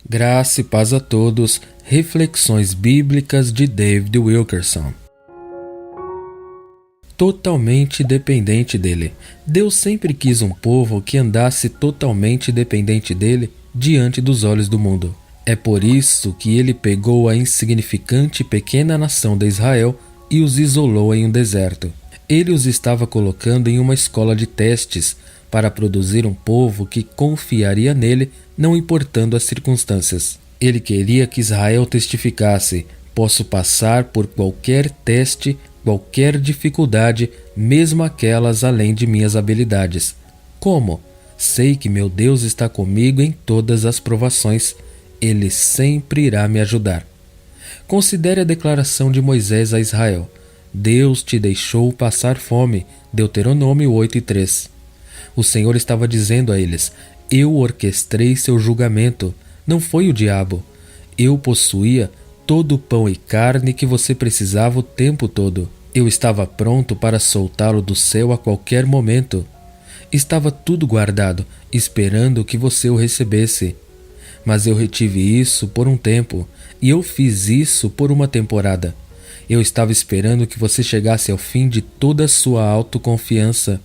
Graça e paz a todos. Reflexões bíblicas de David Wilkerson. Totalmente dependente dele. Deus sempre quis um povo que andasse totalmente dependente dele diante dos olhos do mundo. É por isso que ele pegou a insignificante pequena nação de Israel e os isolou em um deserto. Ele os estava colocando em uma escola de testes para produzir um povo que confiaria nele, não importando as circunstâncias. Ele queria que Israel testificasse: posso passar por qualquer teste, qualquer dificuldade, mesmo aquelas além de minhas habilidades. Como? Sei que meu Deus está comigo em todas as provações. Ele sempre irá me ajudar. Considere a declaração de Moisés a Israel: Deus te deixou passar fome. Deuteronômio 8:3. O Senhor estava dizendo a eles: eu orquestrei seu julgamento, não foi o diabo. Eu possuía todo o pão e carne que você precisava o tempo todo. Eu estava pronto para soltá-lo do céu a qualquer momento. Estava tudo guardado, esperando que você o recebesse. Mas eu retive isso por um tempo, e eu fiz isso por uma temporada. Eu estava esperando que você chegasse ao fim de toda a sua autoconfiança.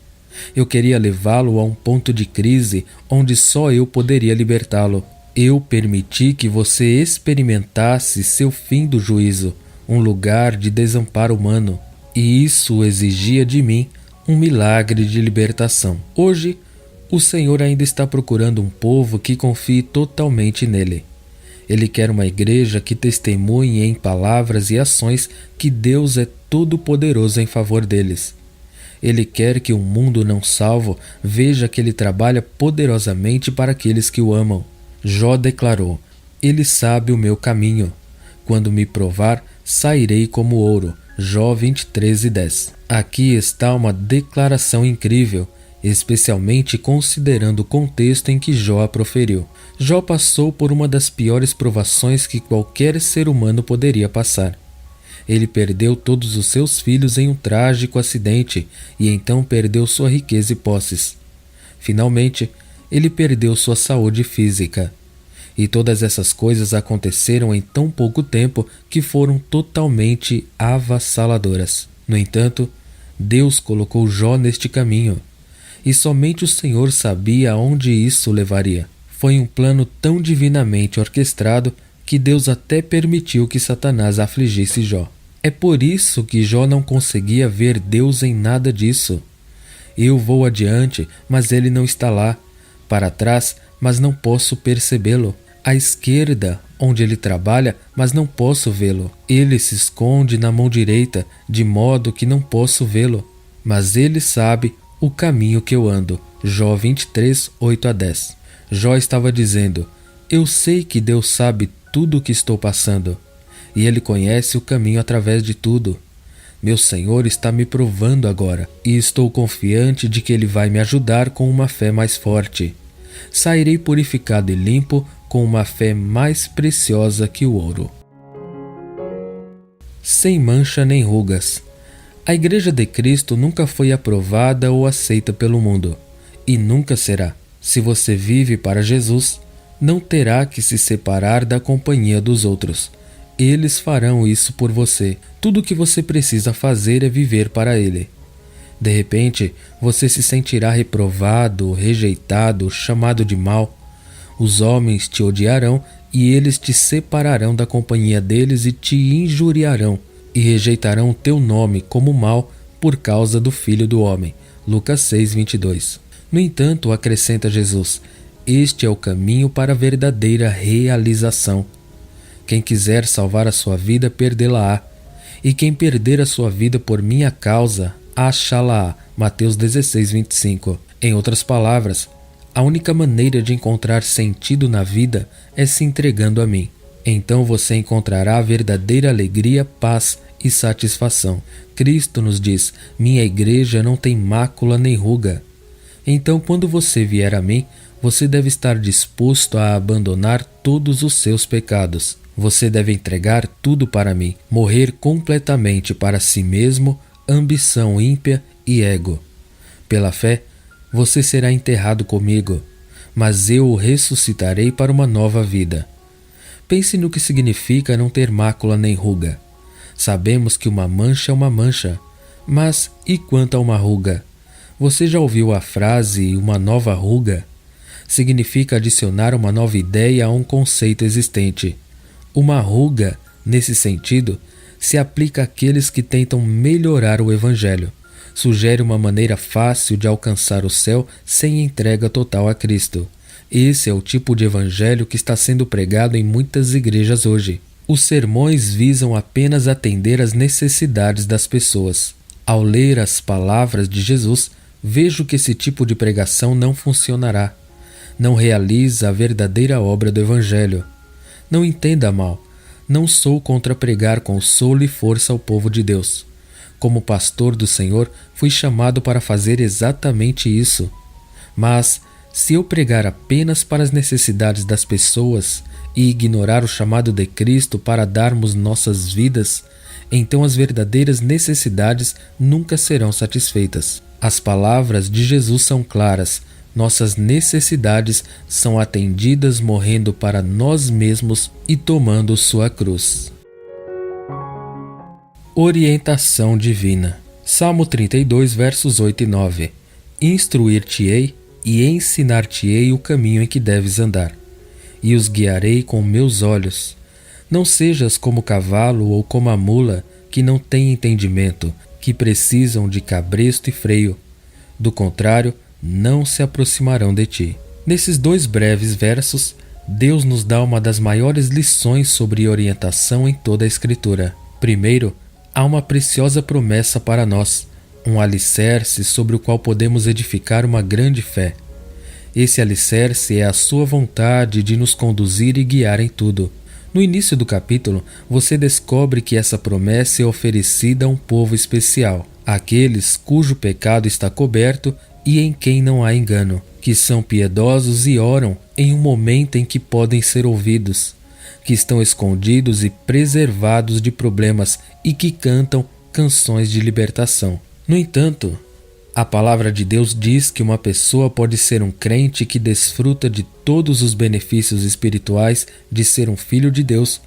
Eu queria levá-lo a um ponto de crise onde só eu poderia libertá-lo. Eu permiti que você experimentasse seu fim do juízo, um lugar de desamparo humano. E isso exigia de mim um milagre de libertação. Hoje, o Senhor ainda está procurando um povo que confie totalmente nele. Ele quer uma igreja que testemunhe em palavras e ações que Deus é todo-poderoso em favor deles. Ele quer que o mundo não salvo veja que ele trabalha poderosamente para aqueles que o amam. Jó declarou: ele sabe o meu caminho. Quando me provar, sairei como ouro. Jó 23:10. Aqui está uma declaração incrível, especialmente considerando o contexto em que Jó a proferiu. Jó passou por uma das piores provações que qualquer ser humano poderia passar. Ele perdeu todos os seus filhos em um trágico acidente e então perdeu sua riqueza e posses. Finalmente, ele perdeu sua saúde física. E todas essas coisas aconteceram em tão pouco tempo que foram totalmente avassaladoras. No entanto, Deus colocou Jó neste caminho. E somente o Senhor sabia aonde isso levaria. Foi um plano tão divinamente orquestrado que Deus até permitiu que Satanás afligisse Jó. É por isso que Jó não conseguia ver Deus em nada disso. Eu vou adiante, mas ele não está lá. Para trás, mas não posso percebê-lo. À esquerda, onde ele trabalha, mas não posso vê-lo. Ele se esconde na mão direita, de modo que não posso vê-lo. Mas ele sabe o caminho que eu ando. Jó 23, 8-10. Jó estava dizendo: eu sei que Deus sabe tudo o que estou passando. E Ele conhece o caminho através de tudo. Meu Senhor está me provando agora, e estou confiante de que Ele vai me ajudar com uma fé mais forte. Sairei purificado e limpo com uma fé mais preciosa que o ouro. Sem mancha nem rugas. A Igreja de Cristo nunca foi aprovada ou aceita pelo mundo, e nunca será. Se você vive para Jesus, não terá que se separar da companhia dos outros. Eles farão isso por você. Tudo o que você precisa fazer é viver para Ele. De repente, você se sentirá reprovado, rejeitado, chamado de mau. Os homens te odiarão e eles te separarão da companhia deles e te injuriarão e rejeitarão o teu nome como mau por causa do Filho do Homem. Lucas 6:22. No entanto, acrescenta Jesus, este é o caminho para a verdadeira realização. Quem quiser salvar a sua vida, perdê-la-á. E quem perder a sua vida por minha causa, achá-la-á. Mateus 16:25. Em outras palavras, a única maneira de encontrar sentido na vida é se entregando a mim. Então você encontrará verdadeira alegria, paz e satisfação. Cristo nos diz: minha igreja não tem mácula nem ruga. Então, quando você vier a mim, você deve estar disposto a abandonar todos os seus pecados. Você deve entregar tudo para mim, morrer completamente para si mesmo, ambição ímpia e ego. Pela fé, você será enterrado comigo, mas eu o ressuscitarei para uma nova vida. Pense no que significa não ter mácula nem ruga. Sabemos que uma mancha é uma mancha, mas e quanto a uma ruga? Você já ouviu a frase uma nova ruga? Significa adicionar uma nova ideia a um conceito existente. Uma ruga, nesse sentido, se aplica àqueles que tentam melhorar o Evangelho. Sugere uma maneira fácil de alcançar o céu sem entrega total a Cristo. Esse é o tipo de evangelho que está sendo pregado em muitas igrejas hoje. Os sermões visam apenas atender às necessidades das pessoas. Ao ler as palavras de Jesus, vejo que esse tipo de pregação não funcionará. Não realiza a verdadeira obra do evangelho. Não entenda mal. Não sou contra pregar consolo e força ao povo de Deus. Como pastor do Senhor, fui chamado para fazer exatamente isso. Mas, se eu pregar apenas para as necessidades das pessoas e ignorar o chamado de Cristo para darmos nossas vidas, então as verdadeiras necessidades nunca serão satisfeitas. As palavras de Jesus são claras. Nossas necessidades são atendidas morrendo para nós mesmos e tomando sua cruz. Orientação divina. Salmo 32, versos 8 e 9. Instruir-te-ei e ensinar-te-ei o caminho em que deves andar, e os guiarei com meus olhos. Não sejas como o cavalo ou como a mula, que não têm entendimento, que precisam de cabresto e freio. Do contrário, não se aproximarão de ti. Nesses 2 breves versos, Deus nos dá uma das maiores lições sobre orientação em toda a Escritura. Primeiro, há uma preciosa promessa para nós, um alicerce sobre o qual podemos edificar uma grande fé. Esse alicerce é a sua vontade de nos conduzir e guiar em tudo. No início do capítulo, você descobre que essa promessa é oferecida a um povo especial, aqueles cujo pecado está coberto e em quem não há engano, que são piedosos e oram em um momento em que podem ser ouvidos, que estão escondidos e preservados de problemas e que cantam canções de libertação. No entanto, a palavra de Deus diz que uma pessoa pode ser um crente que desfruta de todos os benefícios espirituais de ser um filho de Deus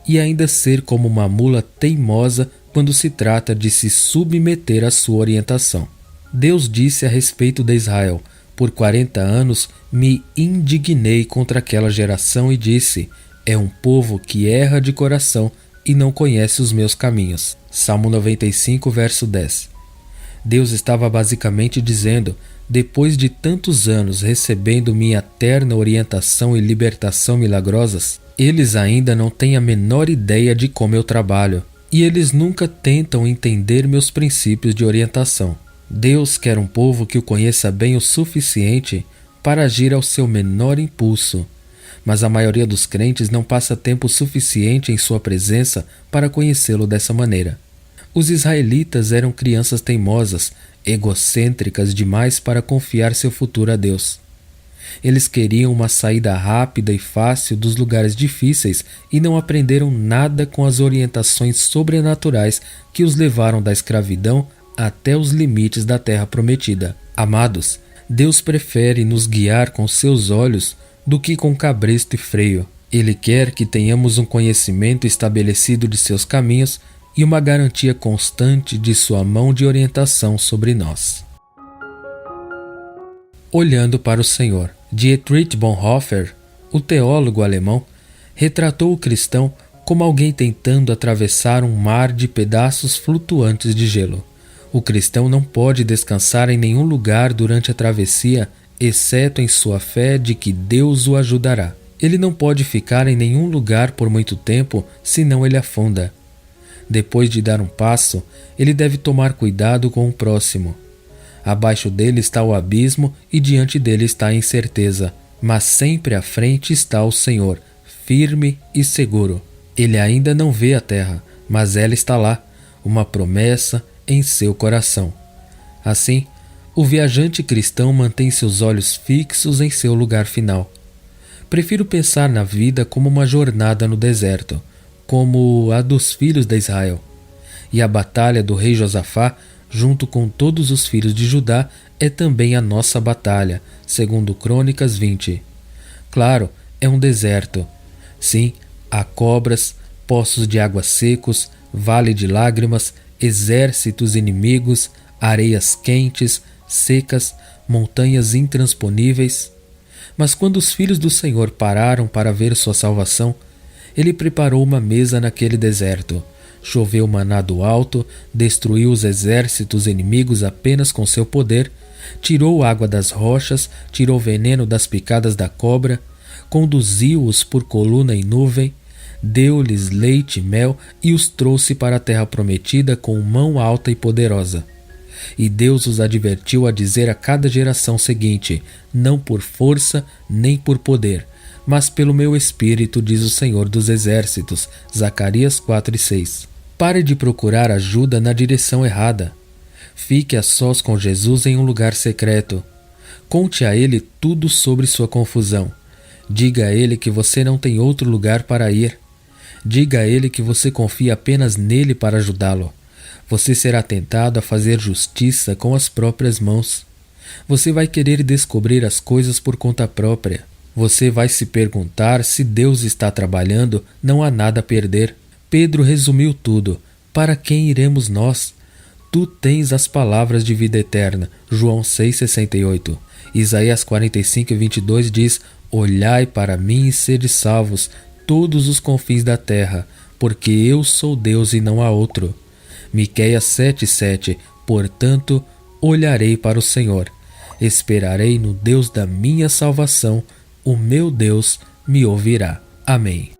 e ainda ser como uma mula teimosa quando se trata de se submeter à sua orientação. Deus disse a respeito de Israel: por 40 anos me indignei contra aquela geração e disse: é um povo que erra de coração e não conhece os meus caminhos. Salmo 95, verso 10. Deus estava basicamente dizendo: depois de tantos anos recebendo minha eterna orientação e libertação milagrosas, eles ainda não têm a menor ideia de como eu trabalho, e eles nunca tentam entender meus princípios de orientação. Deus quer um povo que o conheça bem o suficiente para agir ao seu menor impulso, mas a maioria dos crentes não passa tempo suficiente em sua presença para conhecê-lo dessa maneira. Os israelitas eram crianças teimosas, egocêntricas demais para confiar seu futuro a Deus. Eles queriam uma saída rápida e fácil dos lugares difíceis e não aprenderam nada com as orientações sobrenaturais que os levaram da escravidão até os limites da terra prometida. Amados, Deus prefere nos guiar com seus olhos do que com cabresto e freio. Ele quer que tenhamos um conhecimento estabelecido de seus caminhos e uma garantia constante de sua mão de orientação sobre nós. Olhando para o Senhor. Dietrich Bonhoeffer, o teólogo alemão, retratou o cristão como alguém tentando atravessar um mar de pedaços flutuantes de gelo. O cristão não pode descansar em nenhum lugar durante a travessia, exceto em sua fé de que Deus o ajudará. Ele não pode ficar em nenhum lugar por muito tempo, senão ele afunda. Depois de dar um passo, ele deve tomar cuidado com o próximo. Abaixo dele está o abismo e diante dele está a incerteza, mas sempre à frente está o Senhor, firme e seguro. Ele ainda não vê a terra, mas ela está lá, uma promessa em seu coração. Assim, o viajante cristão mantém seus olhos fixos em seu lugar final. Prefiro pensar na vida como uma jornada no deserto, como a dos filhos de Israel. E a batalha do rei Josafá, junto com todos os filhos de Judá, é também a nossa batalha, segundo Crônicas 20. Claro, é um deserto. Sim, Há cobras, poços de água secos, vale de lágrimas, exércitos inimigos, areias quentes, secas, montanhas intransponíveis. Mas quando os filhos do Senhor pararam para ver sua salvação, ele preparou uma mesa naquele deserto. Choveu maná do alto, destruiu os exércitos inimigos apenas com seu poder, tirou água das rochas, tirou veneno das picadas da cobra, conduziu-os por coluna e nuvem, deu-lhes leite e mel e os trouxe para a terra prometida com mão alta e poderosa. E Deus os advertiu a dizer a cada geração seguinte: não por força nem por poder, mas pelo meu espírito, diz o Senhor dos Exércitos. Zacarias 4:6. Pare de procurar ajuda na direção errada. Fique a sós com Jesus em um lugar secreto. Conte a Ele tudo sobre sua confusão. Diga a Ele que você não tem outro lugar para ir. Diga a Ele que você confia apenas nele para ajudá-lo. Você será tentado a fazer justiça com as próprias mãos. Você vai querer descobrir as coisas por conta própria. Você vai se perguntar se Deus está trabalhando, não há nada a perder. Pedro resumiu tudo. Para quem iremos nós? Tu tens as palavras de vida eterna. João 6,68. Isaías 45:22 diz: olhai para mim e sede salvos, todos os confins da terra, porque eu sou Deus e não há outro. Miqueias 7:7. Portanto, olharei para o Senhor. Esperarei no Deus da minha salvação. O meu Deus me ouvirá. Amém.